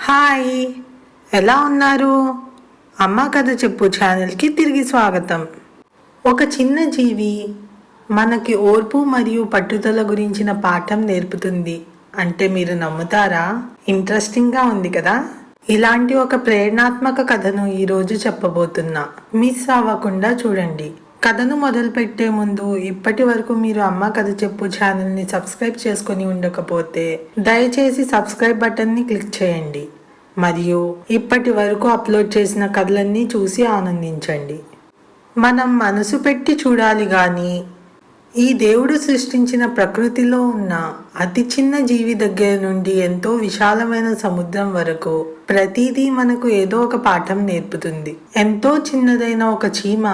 Hi, ఎలా ఉన్నారు? అమ్మ కథ చెప్పు ఛానల్కి తిరిగి స్వాగతం. ఒక చిన్న జీవి మనకి ఓర్పు మరియు పట్టుదల గురించిన పాఠం నేర్పుతుంది అంటే మీరు నమ్ముతారా? ఇంట్రెస్టింగ్గా ఉంది కదా. ఇలాంటి ఒక ప్రేరణాత్మక కథను ఈరోజు చెప్పబోతున్నా. మిస్ అవ్వకుండా చూడండి. కథను మొదలుపెట్టే ముందు ఇప్పటి వరకు మీరు అమ్మ కథ చెప్పు ఛానల్ని సబ్స్క్రైబ్ చేసుకొని ఉండకపోతే దయచేసి సబ్స్క్రైబ్ బటన్ని క్లిక్ చేయండి మరియు ఇప్పటి వరకు అప్లోడ్ చేసిన కథలన్నీ చూసి ఆనందించండి. మనం మనసు పెట్టి చూడాలి కానీ ఈ దేవుడు సృష్టించిన ప్రకృతిలో ఉన్న అతి చిన్న జీవి దగ్గర నుండి ఎంతో విశాలమైన సముద్రం వరకు ప్రతిదీ మనకు ఏదో ఒక పాఠం నేర్పుతుంది. ఎంతో చిన్నదైన ఒక చీమ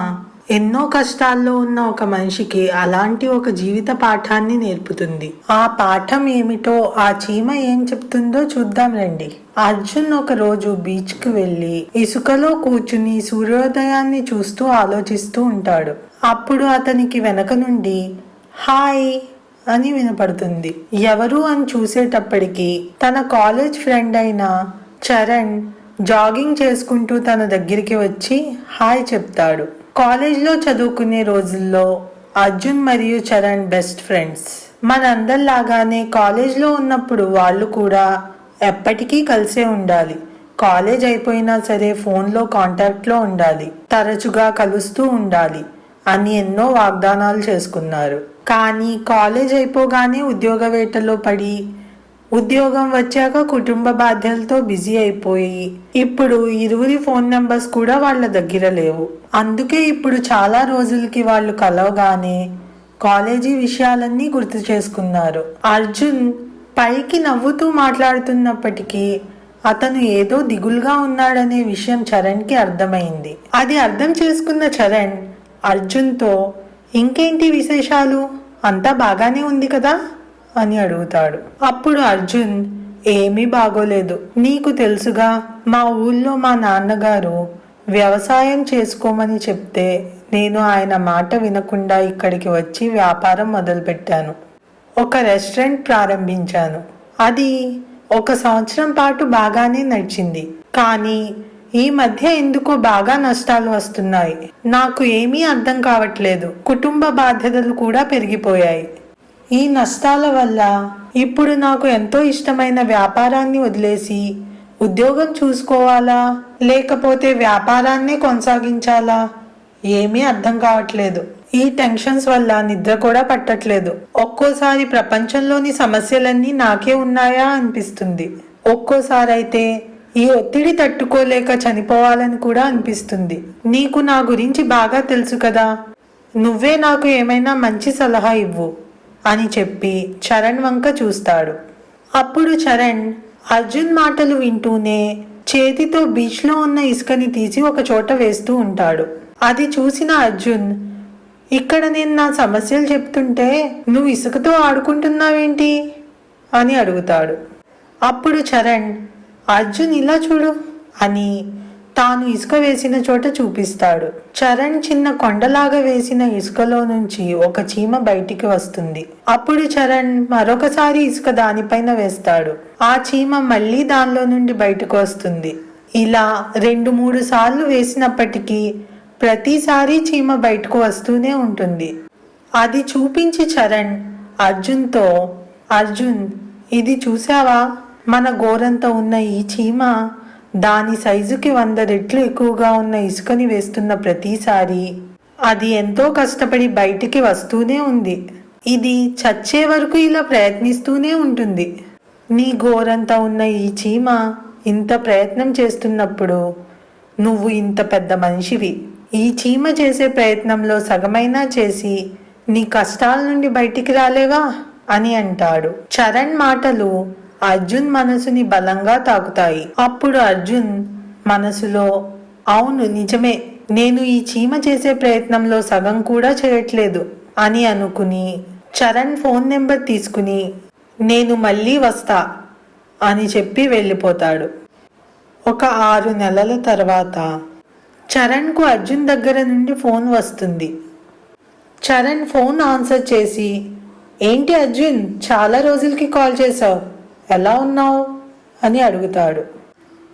ఎన్నో కష్టాల్లో ఉన్న ఒక మనిషికి అలాంటి ఒక జీవిత పాఠాన్ని నేర్పుతుంది. ఆ పాఠం ఏమిటో ఆ చీమ ఏం చెప్తుందో చూద్దాం రండి. అర్జున్ ఒక రోజు బీచ్ కు వెళ్లి ఇసుకలో కూర్చుని సూర్యోదయాన్ని చూస్తూ ఆలోచిస్తూ ఉంటాడు. అప్పుడు అతనికి వెనక నుండి హాయ్ అని వినపడుతుంది. ఎవరు అని చూసేటప్పటికి తన కాలేజ్ ఫ్రెండ్ అయిన చరణ్ జాగింగ్ చేసుకుంటూ తన దగ్గరికి వచ్చి హాయ్ చెప్తాడు. కాలేజ్లో చదువుకునే రోజుల్లో అర్జున్ మరియు చరణ్ బెస్ట్ ఫ్రెండ్స్. మనందరిలాగానే కాలేజ్లో ఉన్నప్పుడు వాళ్ళు కూడా ఎప్పటికీ కలిసే ఉండాలి. కాలేజ్ అయిపోయినా సరే ఫోన్లో కాంటాక్ట్లో ఉండాలి, తరచుగా కలుస్తూ ఉండాలి అని ఎన్నో వాగ్దానాలు చేసుకున్నారు. కానీ కాలేజ్ అయిపోగానే ఉద్యోగ వేటలో పడి ఉద్యోగం వచ్చాక కుటుంబ బాధ్యతలతో బిజీ అయిపోయి ఇప్పుడు ఇరువురి ఫోన్ నెంబర్స్ కూడా వాళ్ళ దగ్గర లేవు. అందుకే ఇప్పుడు చాలా రోజులకి వాళ్ళు కలవగానే కాలేజీ విషయాలన్నీ గుర్తు చేసుకున్నారు. అర్జున్ పైకి నవ్వుతూ మాట్లాడుతున్నప్పటికీ అతను ఏదో దిగులుగా ఉన్నాడనే విషయం చరణ్కి అర్థమైంది. అది అర్థం చేసుకున్న చరణ్ అర్జున్తో ఇంకేంటి విశేషాలు, అంతా బాగానే ఉంది కదా అని అడుగుతాడు. అప్పుడు అర్జున్ ఏమీ బాగోలేదు, నీకు తెలుసుగా మా ఊళ్ళో మా నాన్నగారు వ్యవసాయం చేసుకోమని చెప్తే నేను ఆయన మాట వినకుండా ఇక్కడికి వచ్చి వ్యాపారం మొదలుపెట్టాను. ఒక రెస్టారెంట్ ప్రారంభించాను. అది 1 సంవత్సరం పాటు బాగానే నడిచింది. కానీ ఈ మధ్య ఎందుకో బాగా నష్టాలు వస్తున్నాయి. నాకు ఏమీ అర్థం కావట్లేదు. కుటుంబ బాధ్యతలు కూడా పెరిగిపోయాయి. ఈ నష్టాల వల్ల ఇప్పుడు నాకు ఎంతో ఇష్టమైన వ్యాపారాన్ని వదిలేసి ఉద్యోగం చూసుకోవాలా లేకపోతే వ్యాపారాన్నే కొనసాగించాలా ఏమీ అర్థం కావట్లేదు. ఈ టెన్షన్స్ వల్ల నిద్ర కూడా పట్టట్లేదు. ఒక్కోసారి ప్రపంచంలోని సమస్యలన్నీ నాకే ఉన్నాయా అనిపిస్తుంది. ఒక్కోసారి అయితే ఈ ఒత్తిడి తట్టుకోలేక చనిపోవాలని కూడా అనిపిస్తుంది. నీకు నా గురించి బాగా తెలుసు కదా, నువ్వే నాకు ఏమైనా మంచి సలహా ఇవ్వు అని చెప్పి చరణ్ వంక చూస్తాడు. అప్పుడు చరణ్ అర్జున్ మాటలు వింటూనే చేతితో బీచ్లో ఉన్న ఇసుకని తీసి ఒక చోట వేస్తూ ఉంటాడు. అది చూసిన అర్జున్, ఇక్కడ నేను నా సమస్యలు చెప్తుంటే నువ్వు ఇసుకతో ఆడుకుంటున్నావేంటి అని అడుగుతాడు. అప్పుడు చరణ్ అర్జున్ ఇలా చూడు అని తాను ఇసుక వేసిన చోట చూపిస్తాడు. చరణ్ చిన్న కొండలాగా వేసిన ఇసుకలో నుంచి ఒక చీమ బయటికి వస్తుంది. అప్పుడు చరణ్ మరొకసారి ఇసుక దానిపైన వేస్తాడు. ఆ చీమ మళ్ళీ దానిలో నుండి బయటకు వస్తుంది. ఇలా 2-3 సార్లు వేసినప్పటికీ ప్రతిసారి చీమ బయటకు వస్తూనే ఉంటుంది. అది చూపించి చరణ్ అర్జున్తో, అర్జున్ ఇది చూసావా, మన గోరంత ఉన్న ఈ చీమ దాని సైజుకి 100 రెట్లు ఎక్కువగా ఉన్న ఇసుకని వేస్తున్న ప్రతిసారి అది ఎంతో కష్టపడి బయటికి వస్తూనే ఉంది. ఇది చచ్చే వరకు ఇలా ప్రయత్నిస్తూనే ఉంటుంది. నీ గోరంతా ఉన్న ఈ చీమ ఇంత ప్రయత్నం చేస్తున్నప్పుడు నువ్వు ఇంత పెద్ద మనిషివి. ఈ చీమ చేసే ప్రయత్నంలో సగమైనా చేసి నీ కష్టాల నుండి బయటికి రాలేవా అని అంటాడు. చరణ్ మాటలు అర్జున్ మనసుని బలంగా తాకుతాయి. అప్పుడు అర్జున్ మనసులో అవును నిజమే, నేను ఈ చీమ చేసే ప్రయత్నంలో సగం కూడా చేయట్లేదు అని అనుకుని చరణ్ ఫోన్ నెంబర్ తీసుకుని నేను మళ్ళీ వస్తా అని చెప్పి వెళ్ళిపోతాడు. ఒక 6 నెలల తర్వాత చరణ్కు అర్జున్ దగ్గర నుండి ఫోన్ వస్తుంది. చరణ్ ఫోన్ ఆన్సర్ చేసి ఏంటి అర్జున్, చాలా రోజులకి కాల్ చేశావు, ఎలా ఉన్నావు అని అడుగుతాడు.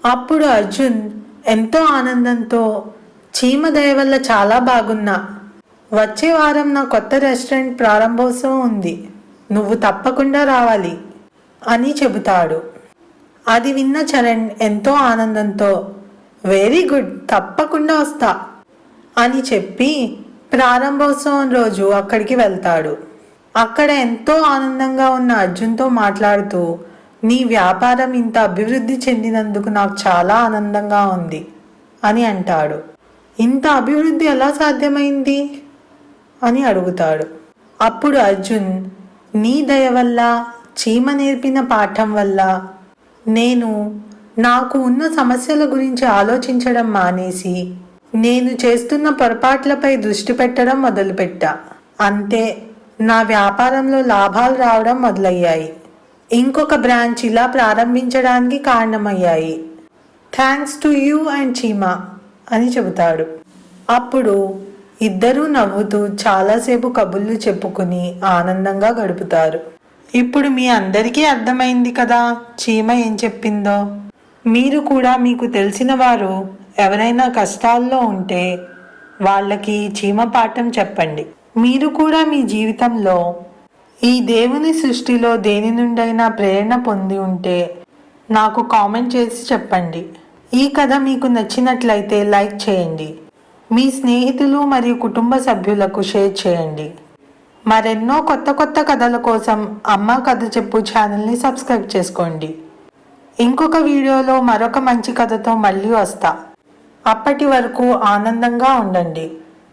అప్పుడు అర్జున్ ఎంతో ఆనందంతో, చీమ దయ వల్ల చాలా బాగున్నా, వచ్చే వారం నా కొత్త రెస్టారెంట్ ప్రారంభోత్సవం ఉంది, నువ్వు తప్పకుండా రావాలి అని చెబుతాడు. అది విన్న చరణ్ ఎంతో ఆనందంతో, వెరీ గుడ్, తప్పకుండా వస్తా అని చెప్పి ప్రారంభోత్సవం రోజు అక్కడికి వెళ్తాడు. అక్కడ ఎంతో ఆనందంగా ఉన్న అర్జున్తో మాట్లాడుతూ, నీ వ్యాపారం ఇంత అభివృద్ధి చెందినందుకు నాకు చాలా ఆనందంగా ఉంది అని అంటాడు. ఇంత అభివృద్ధి ఎలా సాధ్యమైంది అని అడుగుతాడు. అప్పుడు అర్జున్, నీ దయ వల్ల, చీమ నేర్పిన పాఠం వల్ల నేను నాకు ఉన్న సమస్యల గురించి ఆలోచించడం మానేసి నేను చేస్తున్న పొరపాట్లపై దృష్టి పెట్టడం మొదలుపెట్టా. అంతే, నా వ్యాపారంలో లాభాలు రావడం మొదలయ్యాయి. ఇంకొక బ్రాంచ్ ఇలా ప్రారంభించడానికి కారణమయ్యాయి. థ్యాంక్స్ టు యూ అండ్ చీమా అని చెబుతాడు. అప్పుడు ఇద్దరూ నవ్వుతూ చాలాసేపు కబుర్లు చెప్పుకుని ఆనందంగా గడుపుతారు. ఇప్పుడు మీ అందరికీ అర్థమైంది కదా చీమ ఏం చెప్పిందో. మీరు కూడా మీకు తెలిసిన వారు ఎవరైనా కష్టాల్లో ఉంటే వాళ్ళకి చీమ పాఠం చెప్పండి. మీరు కూడా మీ జీవితంలో ఈ దేవుని సృష్టిలో దేని నుండైనా ప్రేరణ పొంది ఉంటే నాకు కామెంట్ చేసి చెప్పండి. ఈ కథ మీకు నచ్చినట్లయితే లైక్ చేయండి. మీ స్నేహితులు మరియు కుటుంబ సభ్యులకు షేర్ చేయండి. మరెన్నో కొత్త కొత్త కథల కోసం అమ్మ కథ చెప్పు ఛానల్ని సబ్స్క్రైబ్ చేసుకోండి. ఇంకొక వీడియోలో మరొక మంచి కథతో మళ్ళీ వస్తా. అప్పటి వరకు ఆనందంగా ఉండండి.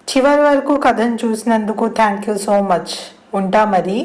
చివరి వరకు కథను చూసినందుకు థ్యాంక్ యూ సో మచ్. ఉంటా మరి.